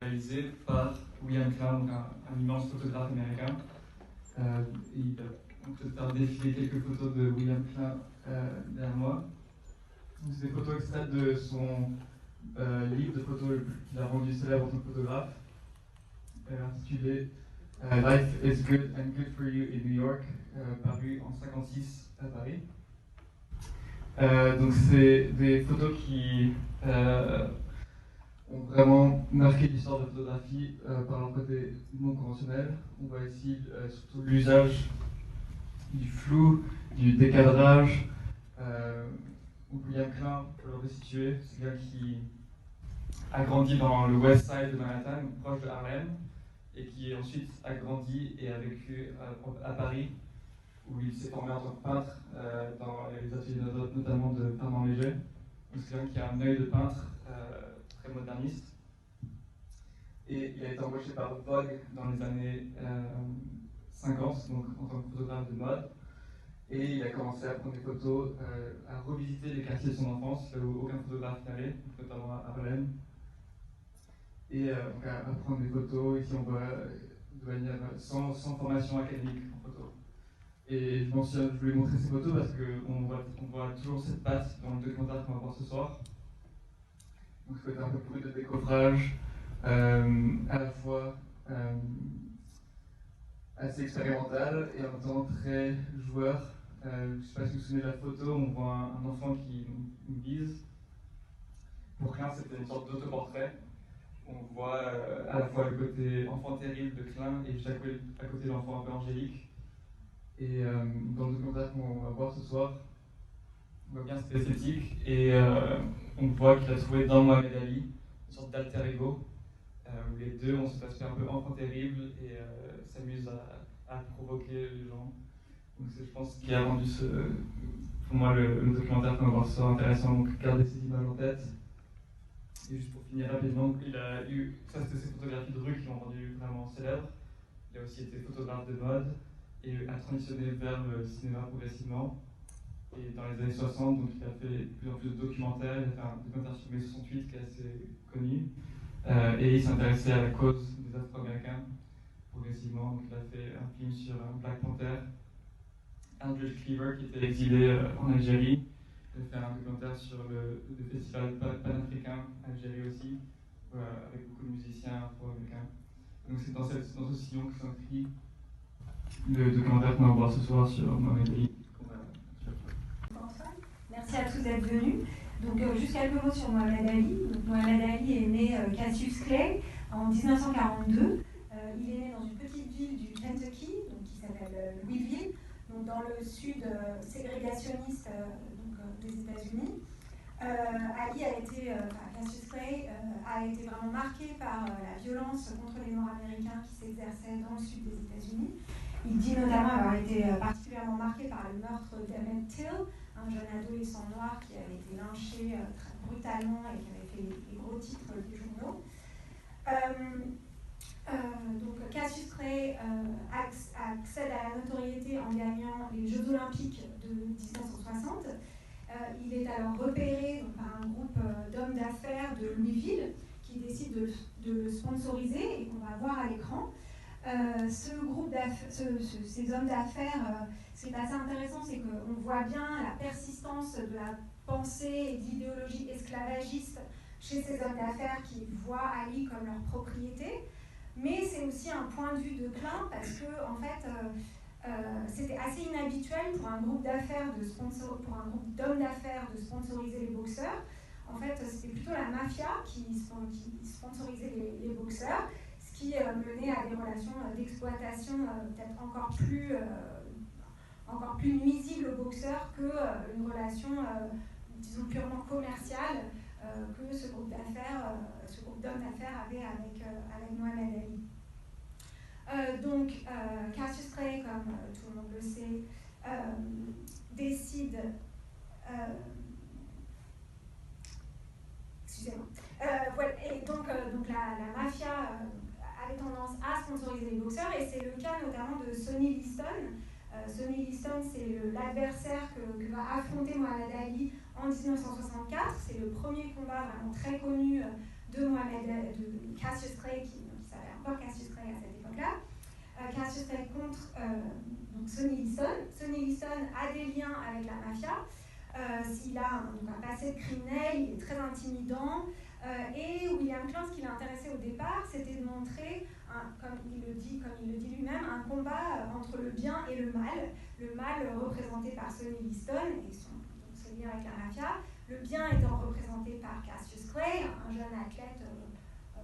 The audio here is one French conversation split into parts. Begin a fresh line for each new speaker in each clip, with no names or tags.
réalisé par William Klein, donc un immense photographe américain. Il va peut-être faire défiler quelques photos de William Klein derrière moi. C'est des photos extraites de son livre de photos qu'il a rendu célèbre en tant que photographe, intitulé Life is Good and Good for You in New York, paru en 1956 à Paris. Donc c'est des photos qui ont vraiment marqué l'histoire de la photographie par leur côté non conventionnel. On voit ici surtout l'usage du flou, du décadrage. William Klein, pour le resituer, c'est quelqu'un qui a grandi dans le West Side de Manhattan, proche de Harlem, et qui ensuite a grandi et a vécu à Paris, où il s'est formé en tant que peintre dans les ateliers notamment de Fernand Léger. Donc c'est quelqu'un qui a un œil de peintre très moderniste. Et il a été embauché par Vogue dans les années 50, donc en tant que photographe de mode. Et il a commencé à prendre des photos, à revisiter les quartiers de son enfance, là où aucun photographe n'allait, notamment à Harlem. Et donc à prendre des photos. Ici on voit de manière sans formation académique en photo. Et je voulais montrer ces photos parce qu'on voit toujours cette patte dans le documentaire qu'on va voir ce soir. Donc ça fait un peu plus de décoffrage, à la fois assez expérimental et en même temps très joueur. Je ne sais pas si vous vous souvenez de la photo, on voit un enfant qui nous vise. Pour Klein, c'était une sorte d'autoportrait. On voit à la fois le côté enfant terrible de Klein et juste à côté l'enfant un peu angélique. Et dans le documentaire qu'on va voir ce soir, on voit bien cette esthétique et on voit qu'il a trouvé dans Mohamed Ali une sorte d'alter ego où les deux ont cet aspect un peu enfant terrible et s'amusent à provoquer les gens. Donc c'est, je pense, ce qui a rendu pour moi le documentaire qu'on va voir ce soir intéressant. Donc gardez ces images en tête. Et juste pour finir rapidement, il a eu, ça c'était ses photographies de rue qui l'ont rendu vraiment célèbre. Il a aussi été photographe de mode et a transitionné vers le cinéma progressivement. Et dans les années 60, donc il a fait de plus en plus de documentaires. Il a fait un documentaire sur mai 68 qui est assez connu. Et il s'intéressait à la cause des Afro-Américains progressivement. Donc il a fait un film sur Black Panther. Andrew Cleaver qui était exilé en Algérie. Il a fait un documentaire sur le festival panafricain Algérie aussi, avec beaucoup de musiciens afro-américains. Donc c'est dans ce sillon que s'inscrit le documentaire qu'on va voir ce soir sur Mohamed Ali.
Merci à tous d'être venus. Donc juste quelques mots sur Mohamed Ali. Donc, Mohamed Ali est né Cassius Clay en 1942. Il est né dans une petite ville du Kentucky, donc, qui s'appelle Louisville, donc dans le sud ségrégationniste des États-Unis. Cassius Clay a été vraiment marqué par la violence contre les Nord-Américains qui s'exerçait dans le sud des États-Unis. Il dit notamment avoir été particulièrement marqué par le meurtre d'Emmett Till, un jeune adolescent noir qui avait été lynché très brutalement et qui avait fait les gros titres des journaux. Donc Cassius Clay accède à la notoriété en gagnant les Jeux Olympiques de 1960. Il est alors repéré par un groupe d'hommes d'affaires de Louisville qui décide de le sponsoriser et qu'on va voir à l'écran. Ces hommes d'affaires, ce qui est assez intéressant, c'est qu'on voit bien la persistance de la pensée et de l'idéologie esclavagiste chez ces hommes d'affaires qui voient Ali comme leur propriété. Mais c'est aussi un point de vue de Klein parce que, en fait, c'était assez inhabituel pour un groupe d'hommes d'affaires de sponsoriser les boxeurs. En fait, c'était plutôt la mafia qui sponsorisait les boxeurs, ce qui menait à des relations d'exploitation peut-être encore plus nuisibles aux boxeurs qu'une relation, disons, purement commerciale que ce groupe d'hommes d'affaires avait avec Mohamed Ali. Donc, Cassius Clay, comme tout le monde le sait, décide... excusez-moi. Voilà, et donc la mafia avait tendance à sponsoriser les boxeurs, et c'est le cas notamment de Sonny Liston. Sonny Liston, c'est l'adversaire que va affronter Mohamed Ali en 1964. C'est le premier combat vraiment très connu de de Cassius Clay, qui s'appelle encore Cassius Clay à cette époque-là. Cassius Clay contre donc Sonny Liston. Sonny Liston a des liens avec la mafia. Il a un passé de criminel, il est très intimidant. Et William Klein, ce qui l'intéressait au départ, c'était de montrer, comme il le dit lui-même, un combat entre le bien et le mal représenté par Sonny Liston et son lien avec la mafia, le bien étant représenté par Cassius Clay, un jeune athlète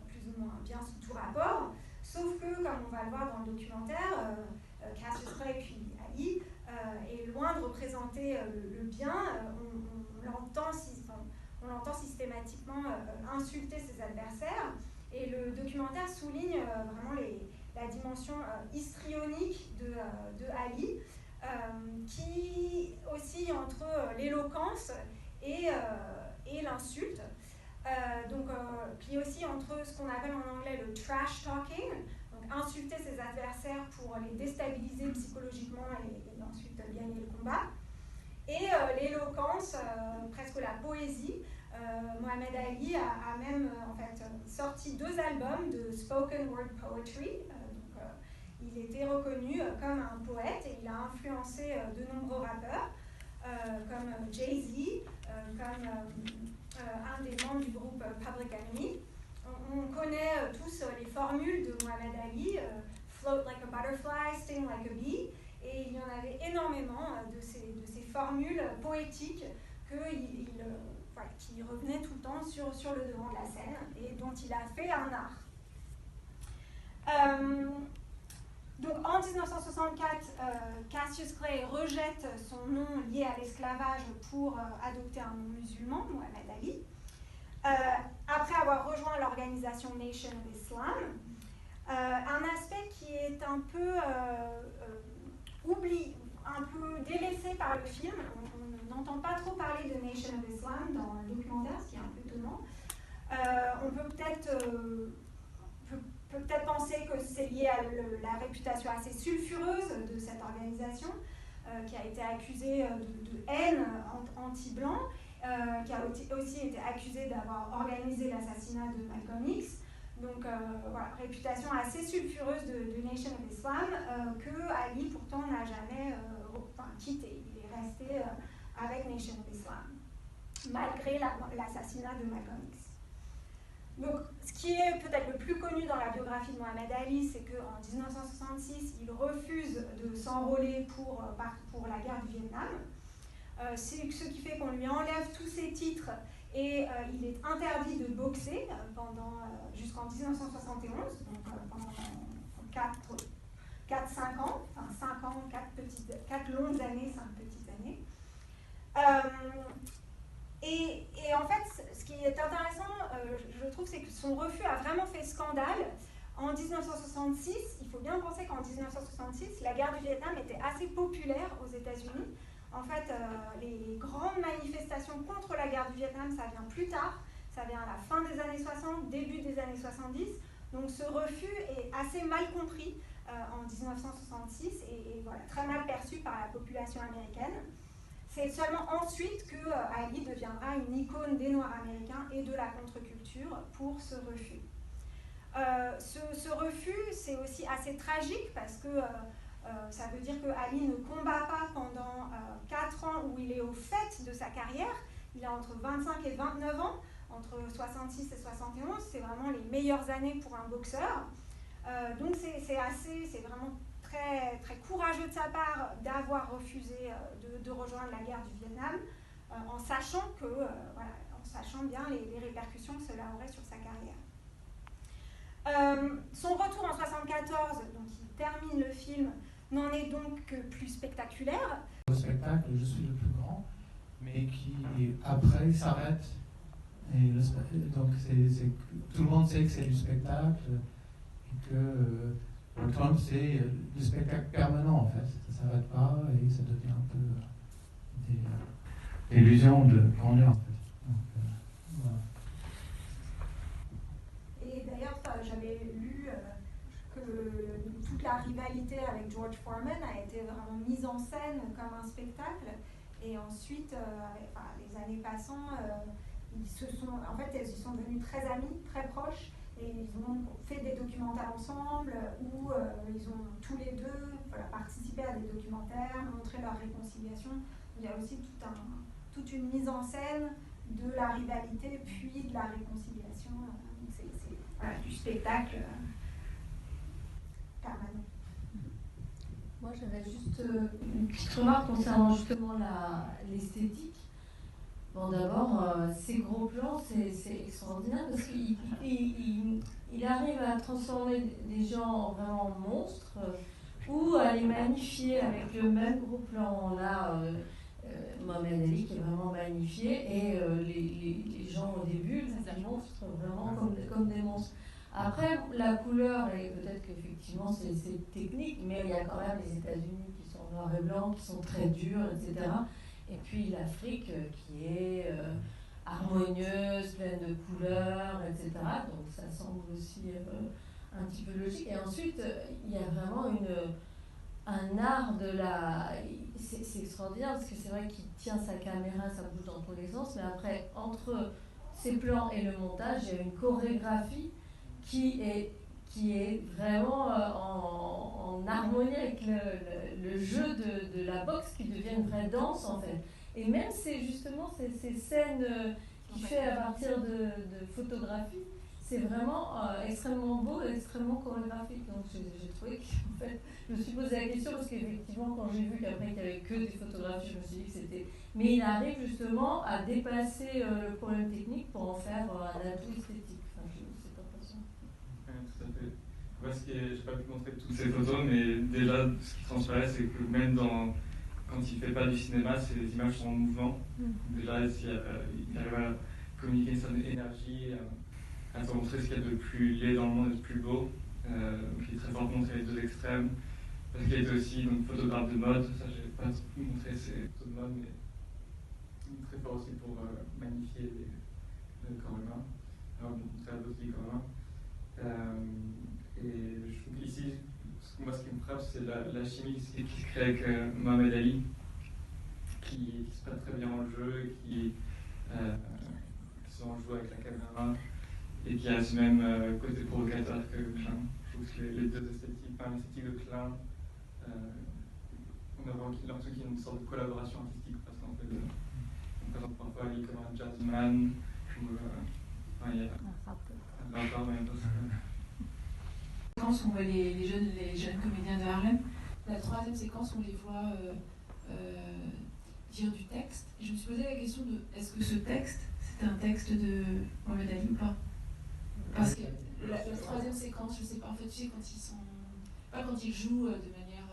plus ou moins bien sous tout rapport, sauf que, comme on va le voir dans le documentaire, Cassius Clay puis Ali est loin de représenter le bien, on l'entend systématiquement insulter ses adversaires, et le documentaire souligne vraiment la dimension histrionique de Ali, qui oscille entre l'éloquence et l'insulte, qui oscille entre ce qu'on appelle en anglais le trash talking, donc insulter ses adversaires pour les déstabiliser psychologiquement et ensuite gagner le combat, et l'éloquence, presque la poésie. Mohamed Ali a même sorti 2 albums de spoken word poetry. Il était reconnu comme un poète et il a influencé de nombreux rappeurs comme Jay-Z, comme un des membres du groupe Public Enemy. On connaît tous les formules de Mohamed Ali, float like a butterfly, sting like a bee, et il y en avait énormément de ces formules poétiques qui revenaient tout le temps sur le devant de la scène et dont il a fait un art. Donc en 1964, Cassius Clay rejette son nom lié à l'esclavage pour adopter un nom musulman, Mohamed Ali. Après avoir rejoint l'organisation Nation of Islam, un aspect qui est un peu oublié, un peu délaissé par le film. On n'entend pas trop parler de Nation of Islam dans le documentaire, ce qui est un peu étonnant. On peut peut-être penser que c'est lié à la réputation assez sulfureuse de cette organisation, qui a été accusée de haine anti-blanc, qui a aussi été accusée d'avoir organisé l'assassinat de Malcolm X. Donc réputation assez sulfureuse de Nation of Islam, que Ali pourtant n'a jamais quitté. Il est resté avec Nation of Islam, malgré l'assassinat de Malcolm X. Donc, ce qui est peut-être le plus connu dans la biographie de Mohamed Ali, c'est qu'en 1966, il refuse de s'enrôler pour la guerre du Vietnam. C'est ce qui fait qu'on lui enlève tous ses titres et il est interdit de boxer jusqu'en 1971, donc pendant 4-5 ans, enfin 5 ans, 4 longues années, 5 petites années. Et en fait, ce qui est intéressant, je trouve, c'est que son refus a vraiment fait scandale. En 1966, il faut bien penser qu'en 1966, la guerre du Vietnam était assez populaire aux États-Unis. En fait, les grandes manifestations contre la guerre du Vietnam, ça vient plus tard. Ça vient à la fin des années 60, début des années 70. Donc ce refus est assez mal compris en 1966 et voilà, très mal perçu par la population américaine. C'est seulement ensuite que Ali deviendra une icône des Noirs américains et de la contre-culture pour ce refus. Ce refus, c'est aussi assez tragique parce que ça veut dire que Ali ne combat pas pendant 4 ans où il est au fait de sa carrière. Il a entre 25 et 29 ans, entre 66 et 71. C'est vraiment les meilleures années pour un boxeur. Donc c'est vraiment très, très courageux de sa part d'avoir refusé de rejoindre la guerre du Vietnam, en sachant bien les répercussions que cela aurait sur sa carrière. Son retour en 1974, donc il termine le film, n'en est donc que plus spectaculaire.
Le spectacle, je suis le plus grand, mais qui après s'arrête. Et donc tout le monde sait que c'est du spectacle et que Trump c'est du spectacle permanent en fait. Ça ne s'arrête pas et ça devient un peu des illusions de grandeur en fait. Donc, voilà.
Et d'ailleurs, j'avais lu que toute la rivalité avec George Foreman a été vraiment mise en scène comme un spectacle. Et ensuite, les années passant, ils sont devenus très amis, très proches, et ils ont fait des documentaires ensemble où ils ont tous les deux participé à des documentaires, montré leur réconciliation. Il y a aussi toute une mise en scène de la rivalité puis de la réconciliation. C'est du spectacle permanent.
Moi, j'avais juste une petite remarque concernant justement l'esthétique. Bon, d'abord, ces gros plans, c'est extraordinaire parce qu'il arrive à transformer des gens vraiment en monstres ou à les magnifier avec le même gros plan. Là, Mohamed Ali qui est vraiment magnifié et les gens au début, les monstres vraiment comme des monstres. Après, la couleur, et peut-être qu'effectivement c'est technique, mais il y a quand même les États-Unis qui sont noirs et blancs, qui sont très durs, etc. Et puis l'Afrique qui est harmonieuse, pleine de couleurs, etc. Donc ça semble aussi un petit peu logique. Et ensuite, il y a vraiment un art de la... C'est extraordinaire parce que c'est vrai qu'il tient sa caméra, ça bouge dans tous les sens, mais après, entre ses plans et le montage, il y a une chorégraphie qui est vraiment en harmonie avec le jeu de la boxe qui devient une vraie danse en fait. Et même justement ces scènes qu'il fait à partir de photographies, c'est vraiment extrêmement beau et extrêmement chorégraphique. Donc j'ai trouvé qu'en fait, je me suis posé la question parce qu'effectivement quand j'ai vu qu'après il n'y avait que des photographies, je me suis dit que c'était... Mais il arrive justement à dépasser le problème technique pour en faire un atout esthétique. Enfin, j'ai eu cette impression.
Oui, tout à fait. Moi, j'ai pas pu montrer toutes ces photos, mais déjà, ce qui transparaît, c'est que même quand il fait pas du cinéma, les images sont en mouvement. Déjà, il arrive à communiquer une certaine énergie, à te montrer ce qu'il y a de plus laid dans le monde et de plus beau. Donc, il est très fort pour montrer les deux extrêmes. Parce qu'il était aussi photographe de mode, ça, j'ai pas montré ses photos de mode, mais il est très fort aussi pour magnifier le corps humain. Alors, montrer d'autres vies quand même. Et je trouve qu'ici, moi, ce qui me frappe, c'est la chimie qui se crée avec Mohamed Ali, qui se prête très bien au jeu, qui se joue avec la caméra, et qui a ce même côté provocateur que Klein. Je trouve que les deux esthétiques, l'esthétique de Klein, on a l'impression qu'il y a une sorte de collaboration artistique, parce qu'en fait, on présente parfois Ali comme un jazzman, ou il y a un rapport, mais
séquence où on voit les jeunes comédiens de Harlem. La troisième séquence, on les voit dire du texte. Et je me suis posé la question de est-ce que ce texte, c'était un texte de Mohamed Ali ou pas? Parce que la troisième séquence, je sais pas, en fait, tu sais, quand ils jouent de manière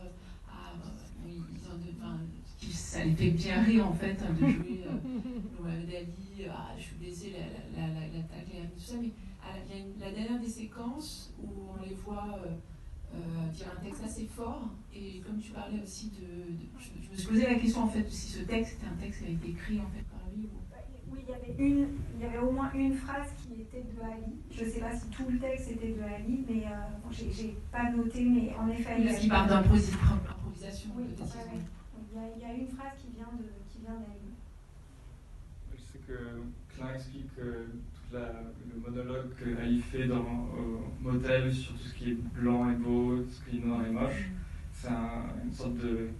ça les fait bien rire en fait de jouer Mohamed Ali, je suis blessée, l'attaque, tout ça, mais il y a la dernière des séquences où on les voit dire un texte assez fort, et comme tu parlais aussi je me suis posé la question en fait si ce texte était un texte qui avait été écrit en fait par lui ou...
Oui, il y avait au moins une phrase qui était de Ali. Je ne sais pas si tout le texte était de Ali, mais j'ai pas noté, mais en effet...
Parce qu'il parle d'improvisation.
Oui, il y a une phrase qui vient d'Ali.
Je sais que Klein explique tout le monologue qu'Ali fait dans Motel sur tout ce qui est blanc et beau, tout ce qui est noir et moche. C'est une sorte de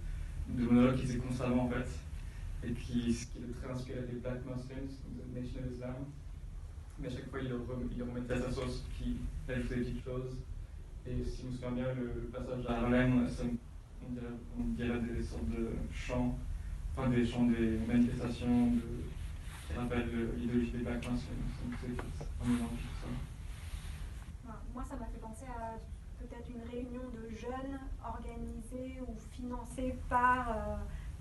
monologue qui se fait constamment en fait, et qui est très inspiré des Black Muslims, de Nation of Islam. Mais à chaque fois, il le remettait à sa sauce, qui ajoutait des petites choses. Et si je me souviens bien, le passage à Harlem, on dirait des sortes de chants, des manifestations qui rappellent l'idéologie des Black Muslims. Donc c'est un mélange de tout ça.
Moi, ça m'a fait penser à peut-être une réunion de jeunes organisée ou financée par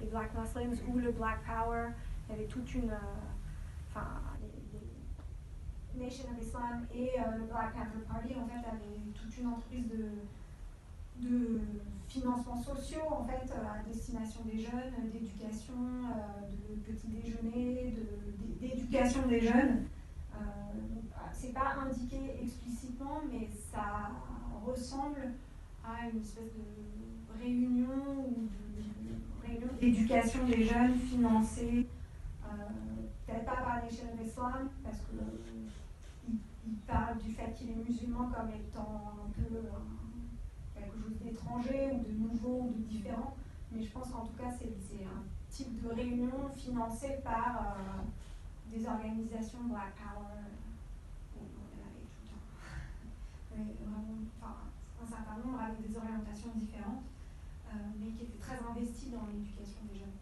les Black Muslims ou le Black Power. Il y avait toute une... les Nation of Islam et le Black Panther Party, en fait, avaient toute une entreprise de financements sociaux, en fait, à destination des jeunes, d'éducation, de petits déjeuners, d'éducation des jeunes. C'est pas indiqué explicitement, mais ça ressemble à une espèce de réunion ou d'éducation des jeunes financée, peut-être pas par Nation of Islam, l'islam, parce qu'il parle du fait qu'il est musulman comme étant un peu quelque chose d'étranger ou de nouveau ou de différent. Mais je pense qu'en tout cas, c'est un type de réunion financée par des organisations Black Power. Il y en avait tout le temps. Mais vraiment, un certain nombre avec des orientations différentes, mais qui étaient très investies dans l'éducation des jeunes.